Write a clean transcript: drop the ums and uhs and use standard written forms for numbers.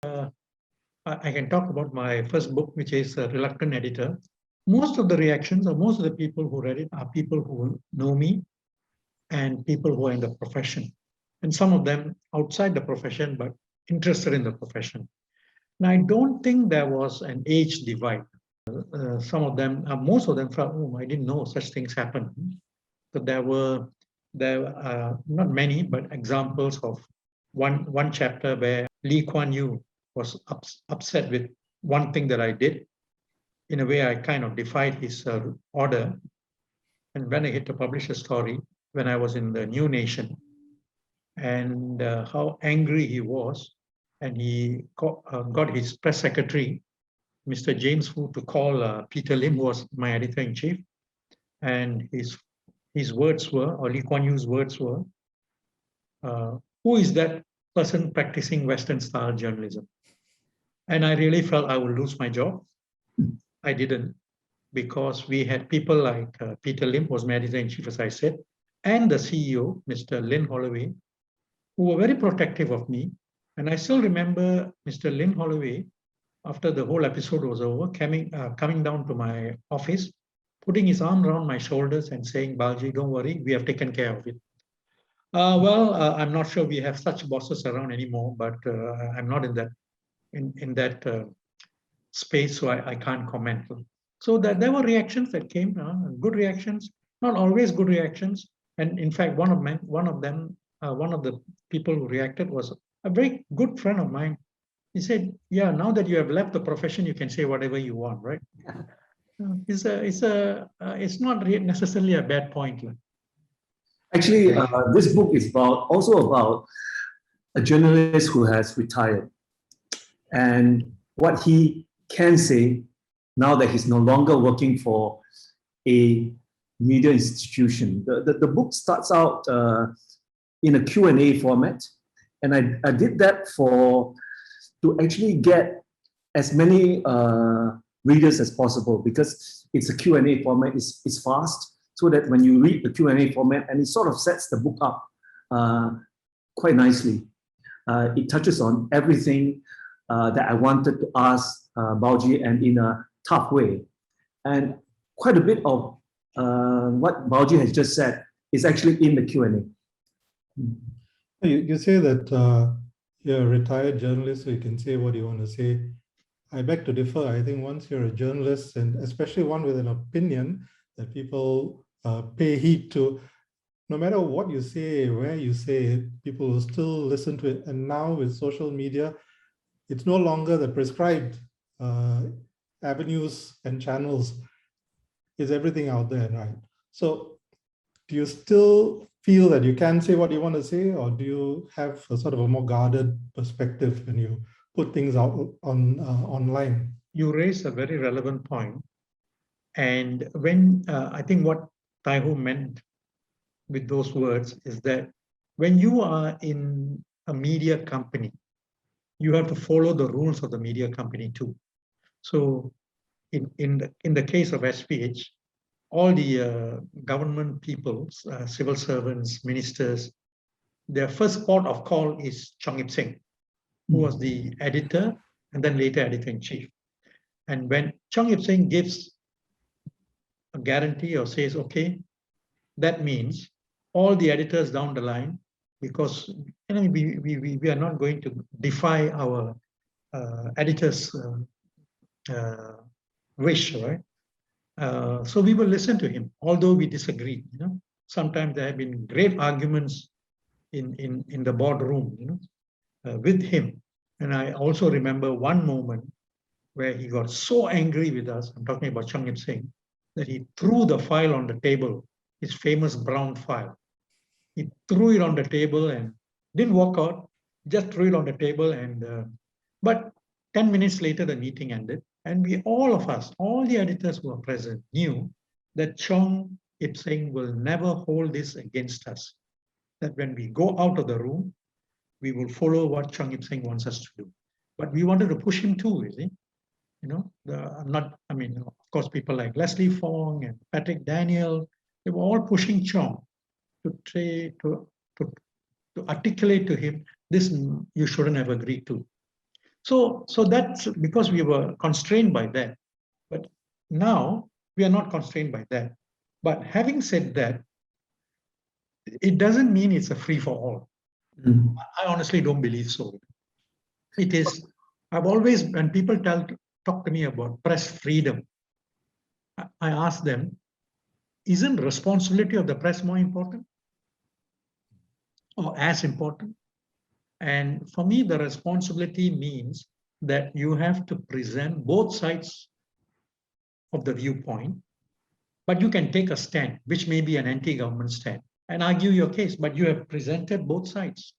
I can talk about my first book, which is Reluctant Editor. Most of the reactions or most of the people who read it are people who know me and people who are in the profession. And some of them outside the profession, but interested in the profession. Now, I don't think there was an age divide. Some of them, most of them felt, oh, I didn't know such things happen. But there were not many, but examples of one chapter where Lee Kuan Yew was upset with one thing that I did. In a way, I kind of defied his order. And when I hit to publish a story, when I was in the New Nation, and how angry he was, and he got his press secretary, Mr. James Fu, to call Peter Lim, who was my editor-in-chief, and his words were, or Lee Kuan Yew's words were, who is that person practicing Western-style journalism? And I really felt I would lose my job. I didn't, because we had people like Peter Lim, who was my editor-in-chief, as I said, and the CEO, Mr. Lynn Holloway, who were very protective of me. And I still remember Mr. Lynn Holloway, after the whole episode was over, coming down to my office, putting his arm around my shoulders and saying, Balji, don't worry, we have taken care of it. I'm not sure we have such bosses around anymore, but I'm not in that space, so I can't comment. So there were reactions that came, good reactions, not always good reactions. And in fact, one of the people who reacted was a very good friend of mine. He said, yeah, now that you have left the profession, you can say whatever you want, right? It's not necessarily a bad point. Actually, this book is also about a journalist who has retired and what he can say now that he's no longer working for a media institution. The book starts out in a Q&A format, and I did that to actually get as many readers as possible, because it's a Q&A format, it's fast, so that when you read the Q&A format, and it sort of sets the book up quite nicely. It touches on everything that I wanted to ask Balji, and in a tough way. And quite a bit of what Balji has just said is actually in the Q&A. You say that you're a retired journalist, so you can say what you want to say. I beg to differ. I think once you're a journalist, and especially one with an opinion that people pay heed to, no matter what you say, where you say it, people will still listen to it. And now with social media, it's no longer the prescribed avenues and channels. Is everything out there, right? So do you still feel that you can say what you want to say, or do you have a sort of a more guarded perspective when you put things out online? You raise a very relevant point. And when I think what Taiho meant with those words is that when you are in a media company, you have to follow the rules of the media company too. So in the case of SPH, all the government people, civil servants, ministers, their first port of call is Chong Ip Seng, who was the editor and then later editor-in-chief. And when Chong Ip Seng gives a guarantee or says, okay, that means all the editors down the line, because we are not going to defy our editors' wish, right? So we will listen to him, although we disagree. Sometimes there have been great arguments in the boardroom, with him. And I also remember one moment where he got so angry with us. I'm talking about Chong Ip Seng, that he threw the file on the table, his famous brown file. He threw it on the table and didn't walk out, just threw it on the table. But 10 minutes later, the meeting ended. And all of us, all the editors who were present, knew that Chong Ip Seng will never hold this against us. That when we go out of the room, we will follow what Chong Ip Seng wants us to do. But we wanted to push him too, you see. Of course, people like Leslie Fong and Patrick Daniel, they were all pushing Chong to articulate to him, this you shouldn't have agreed to. So that's because we were constrained by that. But now we are not constrained by that. But having said that, it doesn't mean it's a free for all. Mm. I honestly don't believe so. It is, I've always, when people talk to me about press freedom, I ask them, isn't responsibility of the press more important or as important? And for me, the responsibility means that you have to present both sides of the viewpoint, but you can take a stand, which may be an anti-government stand, and argue your case, but you have presented both sides.